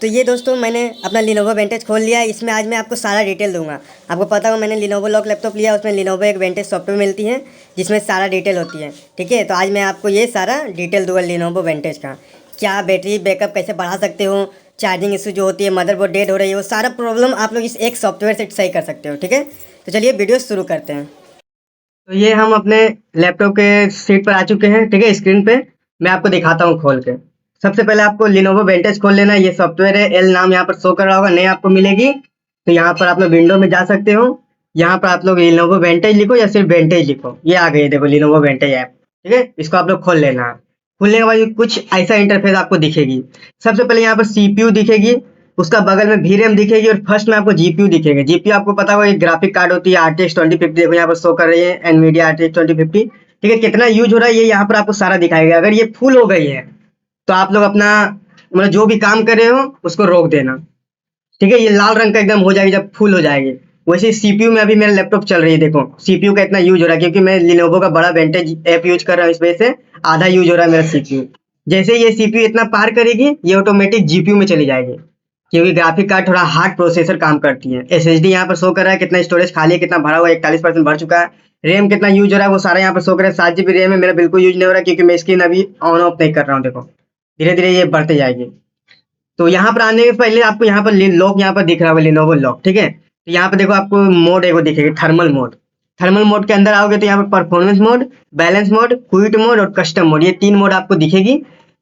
तो ये दोस्तों मैंने अपना Lenovo Vantage खोल लिया है। इसमें आज मैं आपको सारा डिटेल दूंगा। आपको पता होगा मैंने Lenovo लॉक लैपटॉप लिया, उसमें Lenovo एक Vantage सॉफ्टवेयर मिलती है जिसमें सारा डिटेल होती है। ठीक है, तो आज मैं आपको ये सारा डिटेल दूंगा Lenovo Vantage का। क्या बैटरी बैकअप कैसे बढ़ा सकते हो, चार्जिंग इशू जो होती है, मदरबोर्ड डेड हो रही है, वो सारा प्रॉब्लम आप लोग इस एक सॉफ्टवेयर से सही कर सकते हो। ठीक है, तो चलिए वीडियो शुरू करते हैं। तो ये हम अपने लैपटॉप के सीट पर आ चुके हैं। ठीक है, स्क्रीन पे मैं आपको दिखाता हूँ खोल के। सबसे पहले आपको Lenovo Vantage खोल लेना है। ये सॉफ्टवेयर है, एल नाम यहाँ पर शो कर रहा होगा, नहीं आपको मिलेगी तो यहाँ पर आप लोग विंडो में जा सकते हो। यहाँ पर आप लोग Lenovo Vantage लिखो या सिर्फ Vantage लिखो, ये आ गई देखो Lenovo Vantage ऐप। ठीक है, इसको आप लोग खोल लेना है। खोलने के बाद कुछ ऐसा इंटरफेस आपको दिखेगी। सबसे पहले यहाँ पर CPU दिखेगी, उसका बगल में VRAM दिखेगी और फर्स्ट में आपको GPU दिखेगा। GPU आपको पता होगा एक ग्राफिक कार्ड होती है RTX 2050, देखो यहाँ पर शो कर रही है NVIDIA RTX 2050। ठीक है, कितना यूज हो रहा है ये यहाँ पर आपको सारा दिखाएगा। अगर ये फुल हो गई है तो आप लोग अपना मतलब जो भी काम कर रहे हो उसको रोक देना। ठीक है, ये लाल रंग का एकदम हो जाएगी जब फुल हो जाएगी। वैसे CPU में अभी मेरा लैपटॉप चल रही है, देखो CPU का इतना यूज हो रहा है क्योंकि मैं Lenovo का बड़ा Vantage ऐप यूज कर रहा हूँ, इस वजह से आधा यूज हो रहा है मेरा CPU। जैसे ये CPU इतना पार करेगी ये ऑटोमेटिक GPU में चली जाएगी, क्योंकि ग्राफिक कार्ड थोड़ा हार्ड प्रोसेसर काम करती है। SSD यहाँ पर शो कर रहा है कितना स्टोरेज खाली है, कितना भरा हुआ है, 41% भर चुका है। रैम कितना यूज हो रहा है वो सारा यहाँ पर शो कर रहा है। 7 GB रैम है, मेरा बिल्कुल यूज नहीं हो रहा है क्योंकि मैं स्क्रीन अभी ऑन ऑफ नहीं कर रहा हूँ। देखो धीरे धीरे ये बढ़ते जाएगी। तो यहाँ पर आने के पहले आपको यहाँ पर लॉक यहाँ पर दिख रहा होगा Lenovo लॉक। ठीक है, तो यहाँ पर देखो आपको मोड एगो दिखेगा, थर्मल मोड। थर्मल मोड के अंदर आओगे तो यहाँ पर performance mode, balance mode, quick mode और कस्टम मोड, ये 3 मोड आपको दिखेगी।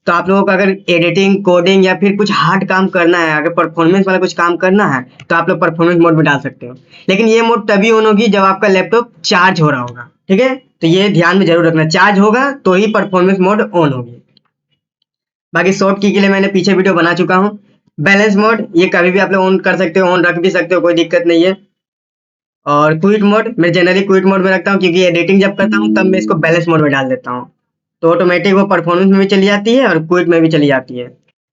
तो आप लोगों को अगर एडिटिंग कोडिंग या फिर कुछ हार्ड काम करना है, अगर परफॉर्मेंस वाला कुछ काम करना है तो आप लोग परफॉर्मेंस मोड में डाल सकते हो। लेकिन ये मोड तभी ऑन होगी जब आपका लैपटॉप चार्ज हो रहा होगा। ठीक है, तो ये ध्यान में जरूर रखना, चार्ज होगा तो ही परफॉर्मेंस मोड ऑन होगी। बाकी शॉर्ट की के लिए मैंने पीछे वीडियो बना चुका हूँ। बैलेंस मोड ये कभी भी आप लोग ऑन कर सकते हो, ऑन रख भी सकते हो, कोई दिक्कत नहीं है। और क्विक मोड मैं जनरली क्विक मोड में रखता हूँ क्योंकि एडिटिंग जब करता हूँ तब मैं इसको बैलेंस मोड में डाल देता हूँ, तो ऑटोमेटिक वो परफॉर्मेंस में भी चली जाती है और क्विक में भी चली जाती है।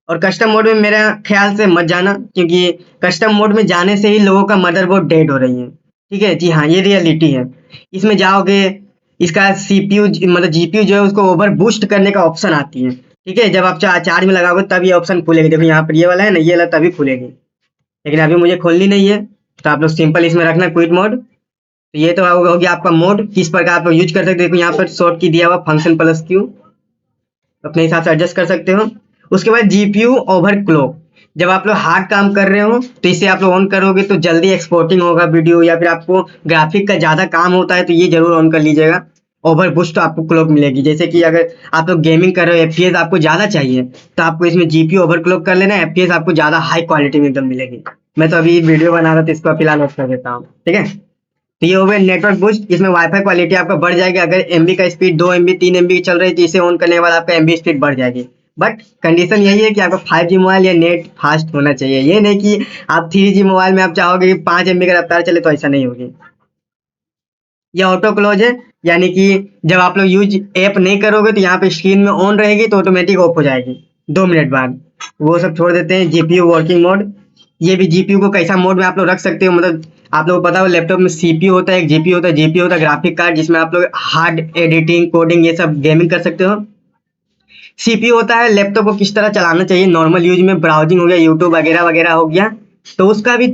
और कस्टम मोड में मेरा ख्याल से मत जाना, क्योंकि कस्टम मोड में जाने से ही लोगों का मदरबोर्ड डेड हो रही है। ठीक है जी हाँ, ये रियलिटी है। इसमें जाओगे, इसका CPU मतलब GPU जो है उसको ओवर बूस्ट करने का ऑप्शन आती है। ठीक है, जब आप चार्ज में लगाओगे तब ये ऑप्शन खुलेगी। देखो यहाँ पर ये वाला है ना, ये वाला तभी खुलेगी, लेकिन अभी मुझे खोलनी नहीं है। तो आप लोग सिंपल इसमें रखना क्विक मोड। तो ये तो हो गया आपका मोड, किस प्रकार आप लोग यूज कर सकते हो। देखो यहाँ पर शॉर्ट की दिया हुआ फंक्शन प्लस Q, अपने हिसाब से एडजस्ट कर सकते हो। उसके बाद GPU ओवरक्लॉक, जब आप लोग हार्ड काम कर रहे हो तो इसे आप लोग ऑन करोगे तो जल्दी एक्सपोर्टिंग होगा वीडियो, या फिर आपको ग्राफिक का ज्यादा काम होता है तो ये जरूर ऑन कर लीजिएगा। ओवर बूस्ट आपको क्लॉक मिलेगी। जैसे कि अगर आप लोग गेमिंग कर रहे हो, FPS आपको ज्यादा चाहिए तो आपको इसमें GPU ओवरक्लॉक कर लेना, FPS आपको ज्यादा हाई क्वालिटी में एकदम मिलेगी। मैं तो अभी वीडियो बना रहा था, इसको फिलहाल ऑफ कर देता हूँ। ठीक है, तो ये हो गया नेटवर्क बूस्ट। इसमें वाईफाई क्वालिटी आपका बढ़ जाएगी। अगर MB का स्पीड 2 MB 3 MB चल रही है तो इसे ऑन करने के बाद आपका MB स्पीड बढ़ जाएगी। बट कंडीशन यही है कि आपका 5G मोबाइल या नेट फास्ट होना चाहिए। ये नहीं कि आप 3G मोबाइल में आप चाहोगे कि 5 MB का रफ्तार चले, तो ऐसा नहीं होगी। ये ऑटो क्लोज है, यानी कि जब आप लोग यूज ऐप नहीं करोगे तो यहाँ पे स्क्रीन में ऑन रहेगी तो ऑटोमेटिक ऑफ हो जाएगी 2 मिनट बाद। वो सब छोड़ देते हैं। GPU वर्किंग मोड, ये भी GPU को कैसा मोड में आप लोग रख सकते हो, मतलब आप लोगों को पता हो लैपटॉप में CPU होता है, एक GPU होता है। GPU होता है ग्राफिक कार्ड, जिसमें आप लोग हार्ड एडिटिंग कोडिंग ये सब गेमिंग कर सकते हो। CPU होता है लैपटॉप को किस तरह चलाना चाहिए, नॉर्मल यूज में ब्राउजिंग हो गया, यूट्यूब वगैरह वगैरह हो गया, तो उसका भी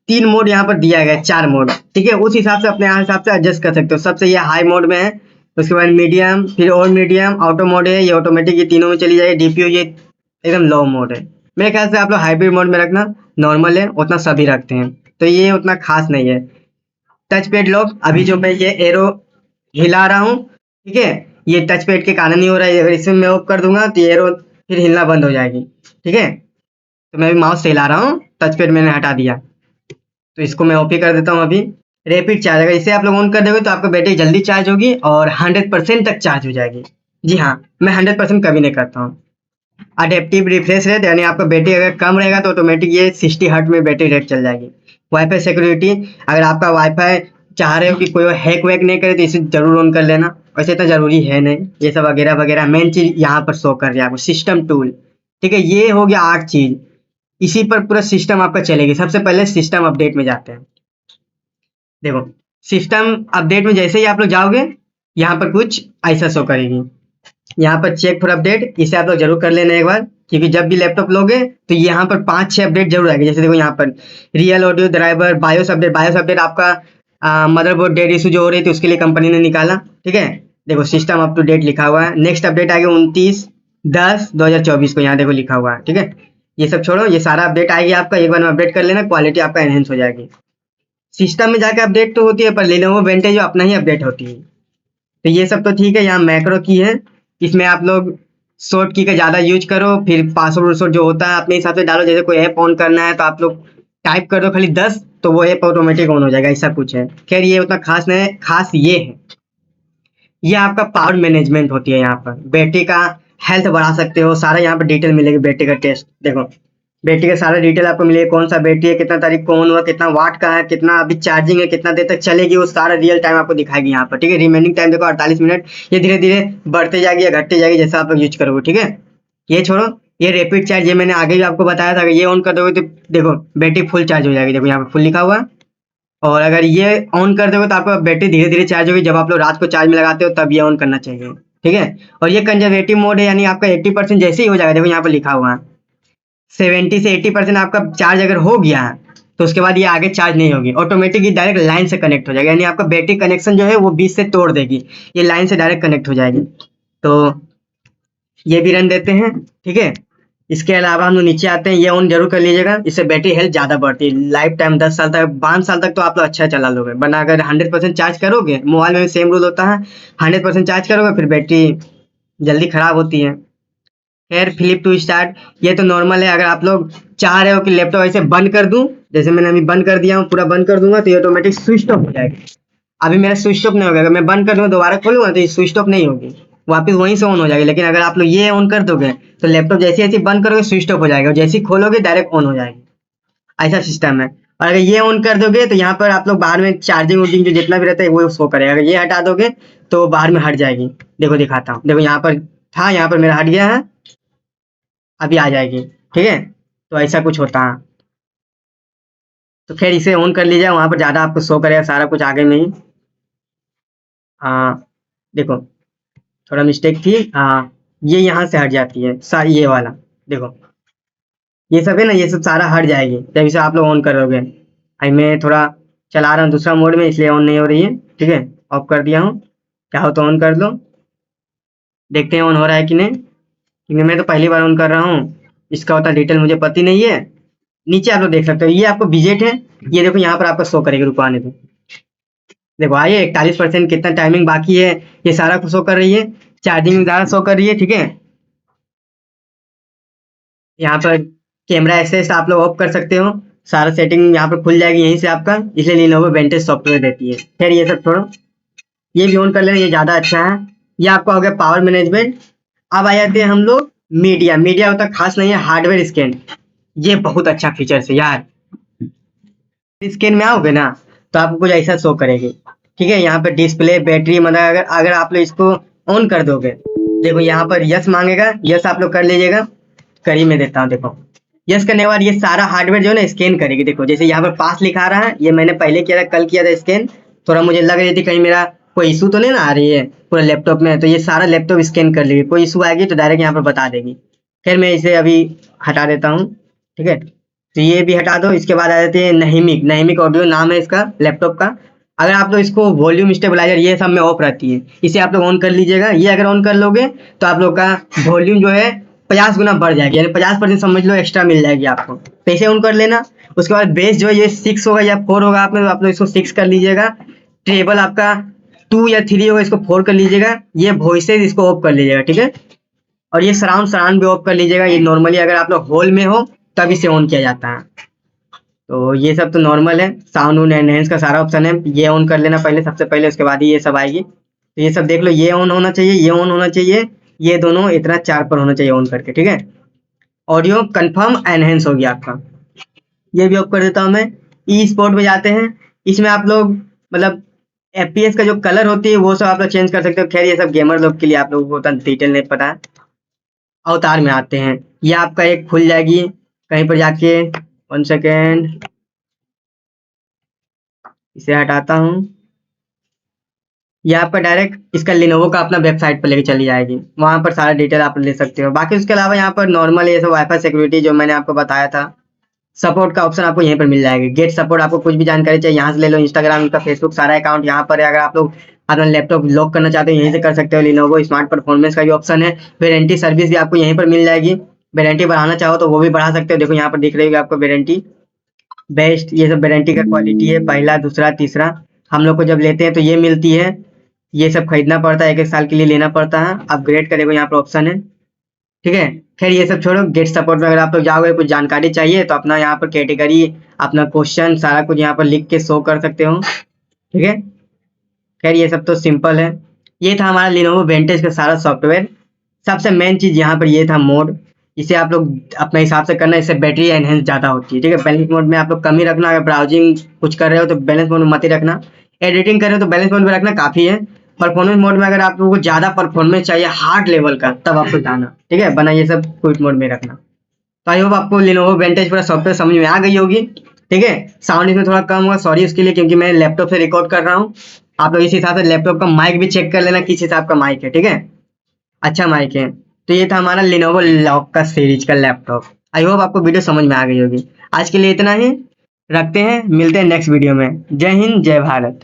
3 मोड यहाँ पर दिया गया है, 4 मोड। ठीक है, उस हिसाब से अपने हिसाब से एडजस्ट कर सकते हो। सबसे ये हाई मोड में है, उसके बाद मीडियम, फिर और मीडियम, ऑटो मोड है, ये ऑटोमेटिक, ये तीनों में चली जाएगी। DPU ये एकदम लो मोड है। मेरे ख्याल से आप लोग हाइब्रिड मोड में रखना, नॉर्मल है उतना सभी रखते हैं तो ये उतना खास नहीं है। टच पैड लॉक, अभी जो मैं ये एरो हिला रहा हूँ, ठीक है, ये टच पैड के कारण ही हो रहा है। अगर इसे मैं ऑफ कर दूंगा तो ये एरो फिर हिलना बंद हो जाएगी। ठीक है, तो मैं भी माउस से हिला रहा हूँ, टच पैड मैंने हटा दिया, तो इसको मैं ऑफ ही कर देता हूँ अभी। रैपिड चार्ज, अगर इसे आप लोग ऑन कर दोगे तो आपका बैटरी जल्दी चार्ज होगी और 100% तक चार्ज हो जाएगी। जी हाँ, मैं 100% कभी नहीं करता हूँ। अडेप्टिव रिफ्रेश रेट, यानी आपका बैटरी अगर कम रहेगा तो ऑटोमेटिक ये 60 हर्ट में बैटरी रेट चल जाएगी। वाईफाई सिक्योरिटी, अगर आपका वाईफाई चाह रहे हो कि कोई हैक वैक नहीं करे तो इसे जरूर ऑन कर लेना। वैसे इतना जरूरी है नहीं, ये सब वगैरह वगैरह। मेन चीज यहाँ पर शो कर रही है आपको सिस्टम टूल। ठीक है, ये हो गया 8 चीज, इसी पर पूरा सिस्टम आपका चलेगी। सबसे पहले सिस्टम अपडेट में जाते हैं। देखो सिस्टम अपडेट में जैसे ही आप लोग जाओगे यहाँ पर कुछ ऐसा शो करेगी। यहाँ पर चेक फॉर अपडेट, इसे आप लोग जरूर कर लेना एक बार। क्योंकि जब भी लैपटॉप लोगे तो यहाँ पर 5-6 अपडेट जरूर आएंगे। जैसे देखो यहाँ पर real audio driver, BIOS update आपका मदरबोर्ड डेड इशू जो हो रही थी उसके लिए कंपनी ने निकाला, ठीक है। देखो सिस्टम अप टू डेट लिखा हुआ है। नेक्स्ट अपडेट आ गया 29/10/2024 को, यहाँ देखो लिखा हुआ है, ठीक है। ये सब छोड़ो, ये सारा अपडेट आएगी आपका, एक बार में अपडेट कर लेना, क्वालिटी आपका एनहेंस हो जाएगी। सिस्टम में जाकर अपडेट तो होती है, पर लेनोवो वेंटेज जो अपना ही अपडेट होती है। तो ये सब तो ठीक है। यहाँ मैक्रो की है, इसमें आप लोग शॉर्ट की का ज़्यादा यूज करो, फिर पासवर्ड वासवर्ड जो होता है अपने हिसाब से डालो। जैसे कोई ऐप ऑन करना है तो आप लोग टाइप कर दो खाली 10, तो वो ऐप ऑटोमेटिक ऑन हो जाएगा, ऐसा कुछ है। खैर ये उतना खास नहीं है, खास ये है, ये आपका पावर मैनेजमेंट होती है। यहाँ पर बैटरी का हेल्थ बढ़ा सकते हो, सारा यहाँ पर डिटेल मिलेगी। बैटरी का टेस्ट देखो, बैटरी का सारा डिटेल आपको मिलेगा, कौन सा बैटरी है, कितना तारीख को ऑन हुआ, कितना वाट का है, कितना अभी चार्जिंग है, कितना देर तक चलेगी, वो सारा रियल टाइम आपको दिखाएगी यहाँ पर, ठीक है। रिमेनिंग टाइम देखो 48 मिनट, ये धीरे धीरे बढ़ते जाएगी या घटते जाएगी जैसा आप लोग यूज करोगे, ठीक है। ये छोड़ो, ये रैपिड चार्ज, ये मैंने आगे भी आपको बताया था, ये ऑन कर दोगे तो देखो बैटरी फुल चार्ज हो जाएगी। देखो यहाँ पर फुल लिखा हुआ है। और अगर ये ऑन कर दोगे तो आपका बैटरी धीरे धीरे चार्ज होगी। जब आप लोग रात को चार्ज में लगाते हो तब ये ऑन करना चाहिए, ठीक है। और ये कंजर्वेटिव मोड है, यानी आपका 80% जैसे ही हो जाएगा, देखो यहाँ पर लिखा हुआ है 70 से 80% आपका चार्ज अगर हो गया है तो उसके बाद ये आगे चार्ज नहीं होगी, ऑटोमेटिक ये डायरेक्ट लाइन से कनेक्ट हो जाएगा, यानी आपका बैटरी कनेक्शन जो है वो 20 से तोड़ देगी, ये लाइन से डायरेक्ट कनेक्ट हो जाएगी। तो ये भी रन देते हैं, ठीक है। इसके अलावा हम लोग नीचे आते हैं, ये ऑन जरूर कर लीजिएगा, इससे बैटरी हेल्थ ज़्यादा बढ़ती है। लाइफ टाइम 10 साल तक 5 साल तक तो आप लोग अच्छा चला लोगे, वरना अगर 100% चार्ज करोगे, मोबाइल में भी सेम रूल होता है, 100% चार्ज करोगे फिर बैटरी जल्दी खराब होती है। खैर फ्लिप टू स्टार्ट ये तो नॉर्मल है। अगर आप लोग चाह रहे हो कि लैपटॉप ऐसे बंद कर दूं, जैसे मैंने अभी बंद कर दिया हूँ, पूरा बंद कर दूंगा तो ये ऑटोमेटिक स्विच ऑफ हो जाएगी। अभी मेरा स्विच ऑफ नहीं होगा, अगर मैं बंद कर दूंगा दोबारा खोलूंगा तो ये स्विच ऑफ नहीं होगी, वापस वहीं से ऑन हो जाएगी। लेकिन अगर आप लोग ये ऑन कर दोगे तो लैपटॉप जैसे जैसे बंद करोगे स्विच ऑफ हो जाएगा, और जैसे ही खोलोगे डायरेक्ट ऑन हो जाएगी, ऐसा सिस्टम है। और अगर ये ऑन कर दोगे तो यहाँ पर आप लोग बाहर में चार्जिंग वर्जिंग जो जितना भी रहता है वो शो करेगा। अगर ये हटा दोगे तो बाहर में हट जाएगी। देखो दिखाता हूँ, देखो यहाँ पर था, यहाँ पर मेरा हट गया है, अभी आ जाएगी, ठीक है। तो ऐसा कुछ होता है। तो खैर इसे ऑन कर लीजिए, वहाँ पर ज़्यादा आपको शो करेगा सारा कुछ आगे में ही। हाँ देखो थोड़ा मिस्टेक थी, हाँ ये यहाँ से हट जाती है सारी, ये वाला देखो ये सब है ना, ये सब सारा हट जाएगी जब इसे आप लोग ऑन करोगे। अभी मैं थोड़ा चला रहा हूँ दूसरा मोड में, इसलिए ऑन नहीं हो रही है, ठीक है। ऑफ कर दिया हूँ, चाहो तो ऑन कर लो, देखते हैं ऑन हो रहा है कि नहीं, क्योंकि मैं तो पहली बार ऑन कर रहा हूँ, इसका उतना डिटेल मुझे पता नहीं है। नीचे आप लोग देख सकते हो, ये आपको विजेट है, ये देखो यहाँ पर आपका शो करेगा, रुको आने दो। देखो आइए 41% कितना टाइमिंग बाकी है, ये सारा कुछ शो कर रही है, चार्जिंग ज़्यादा शो कर रही है, ठीक है। यहाँ पर कैमरा एक्सेस आप लोग ऑफ कर सकते हो, सारा सेटिंग यहाँ पर खुल जाएगी यहीं से आपका, इसलिए Lenovo वेंटेज सॉफ्टवेयर देती है। खैर ये सब छोड़ो, ये भी ऑन कर लेना, ये ज़्यादा अच्छा है। ये आपका हो गया पावर मैनेजमेंट। अब आ जाते हैं हम लोग मीडिया। मीडिया उतना खास नहीं है, हार्डवेयर स्कैन, ये बहुत अच्छा फीचर है यार। स्कैन में आओगे ना तो आपको कुछ ऐसा शो करेगी, ठीक है। यहाँ पर डिस्प्ले बैटरी, मतलब अगर अगर आप लोग इसको ऑन कर दोगे, देखो यहाँ पर यस मांगेगा, यस आप लोग कर लीजिएगा। करी मैं देता हूँ, देखो यस करने के बाद ये सारा हार्डवेयर जो है ना स्कैन करेगी। देखो जैसे यहाँ पर पास लिखा रहा है, ये मैंने पहले किया था, कल किया था स्कैन। थोड़ा मुझे लग रही थी कहीं मेरा कोई इशू तो नहीं ना आ रही है पूरा लैपटॉप में, तो ये सारा लैपटॉप स्कैन कर लेगी, कोई इशू आएगी तो डायरेक्ट यहाँ पर बता देगी। खैर मैं इसे अभी हटा देता हूँ, ठीक है। तो ये भी हटा दो। इसके बाद आ जाते हैं नहीमिक। नहीमिक ऑडियो नाम है इसका लैपटॉप का। अगर आप लोग इसको वॉल्यूम स्टेबलाइजर ये सब में ऑफ रहती है, इसे आप लोग ऑन कर लीजिएगा। ये अगर ऑन कर लोगे तो आप लोग का वॉल्यूम जो है 50 गुना बढ़ जाएगी, यानी 50% समझ लो एक्स्ट्रा मिल जाएगी आपको, तो इसे ऑन कर लेना। उसके बाद बेस जो है ये 6 होगा या 4 होगा, आप लोग इसको 6 कर लीजिएगा। ट्रेबल आपका 2 या 3 होगा, इसको 4 कर लीजिएगा। ये वॉइसेज इसको ऑफ कर लीजिएगा, ठीक है। और ये सराउंड भी ऑफ कर लीजिएगा। ये नॉर्मली अगर आप लोग हॉल में हो तब इसे ऑन किया जाता है। तो ये सब तो नॉर्मल है, साउंड उन एनहेंस का सारा ऑप्शन है, ये ऑन कर लेना पहले, सबसे पहले, उसके बाद ही ये सब आएगी। तो ये सब देख लो, ये ऑन होना चाहिए, ये ऑन होना चाहिए, ये दोनों इतना 4 पर होना चाहिए ऑन करके, ठीक है। ऑडियो कंफर्म एनहेंस हो गया आपका, ये भी ऑफ कर देता हूँ मैं। ई स्पोर्ट में जाते हैं, इसमें आप लोग मतलब एफपीएस का जो कलर होती है वो सब आप लोग चेंज कर सकते हो। खैर ये सब गेमर लोग के लिए, आप लोगों को उतना डिटेल नहीं पता है। अवतार में आते हैं, ये आपका एक खुल जाएगी कहीं पर जाके, 1 सेकेंड, इसे हटाता हूँ। ये आपका डायरेक्ट इसका लिनोवो का अपना वेबसाइट पर लेके चली जाएगी, वहाँ पर सारा डिटेल आप ले सकते हो। बाकी उसके अलावा यहाँ पर नॉर्मल ये सब वाईफाई सिक्योरिटी जो मैंने आपको बताया था, सपोर्ट का ऑप्शन आपको यहीं पर मिल जाएगा। गेट सपोर्ट, आपको कुछ भी जानकारी चाहिए यहाँ से ले लो। इंस्टाग्राम, इनका फेसबुक, सारा अकाउंट यहाँ पर है। अगर आप लोग अपना लैपटॉप लॉक करना चाहते हो यहीं से कर सकते हो। लिनोवो स्मार्ट परफॉर्मेंस का भी ऑप्शन है। वारंटी सर्विस भी आपको यहीं पर मिल जाएगी। वारंटी बढ़ाना चाहो तो वो भी बढ़ा सकते हो। देखो यहाँ पर दिख रही है आपको वारंटी बेस्ट, ये सब वारंटी का क्वालिटी है, पहला, दूसरा, तीसरा। हम लोग को जब लेते हैं तो ये मिलती है। ये सब खरीदना पड़ता है, 1-1 साल के लिए लेना पड़ता है। अपग्रेड का देखो यहाँ पर ऑप्शन है, ठीक है। खैर ये सब छोड़ो, गेट सपोर्ट में अगर आप लोग जाओगे, कुछ जानकारी चाहिए तो अपना यहाँ पर कैटेगरी, अपना क्वेश्चन, सारा कुछ यहाँ पर लिख के शो कर सकते हो, ठीक है। खैर ये सब तो सिंपल है। ये था हमारा लिनोवो वेंटेज का सारा सॉफ्टवेयर। सबसे मेन चीज यहाँ पर ये था मोड, इसे आप लोग अपने हिसाब से करना, इससे बैटरी एनहेंस ज़्यादा होती है, ठीक है। बैलेंस मोड में आप लोग कम ही रखना। अगर ब्राउजिंग कुछ कर रहे हो तो बैलेंस मोड में मत ही रखना। एडिटिंग कर रहे हो तो बैलेंस मोड में रखना काफ़ी है। परफॉर्मेंस मोड में अगर आप लोगों को ज़्यादा परफॉर्मेंस चाहिए हार्ड लेवल का, तब आपको जाना, ठीक है, वरना ये सब क्विक मोड में रखना। तो आई होप आपको लिनोवो वेंटेज पूरा सॉफ्टवेयर समझ में आ गई होगी, ठीक है। साउंड इसमें थोड़ा कम हुआ, सॉरी उसके लिए, क्योंकि मैं लैपटॉप से रिकॉर्ड कर रहा हूँ। आप लोग इस हिसाब से लैपटॉप का माइक भी चेक कर लेना किस हिसाब का माइक है, ठीक है। अच्छा माइक है। तो ये था हमारा लिनोवो लॉक का सीरीज का लैपटॉप। आई होप आपको वीडियो समझ में आ गई होगी। आज के लिए इतना ही, रखते हैं, मिलते हैं नेक्स्ट वीडियो में। जय हिंद, जय भारत।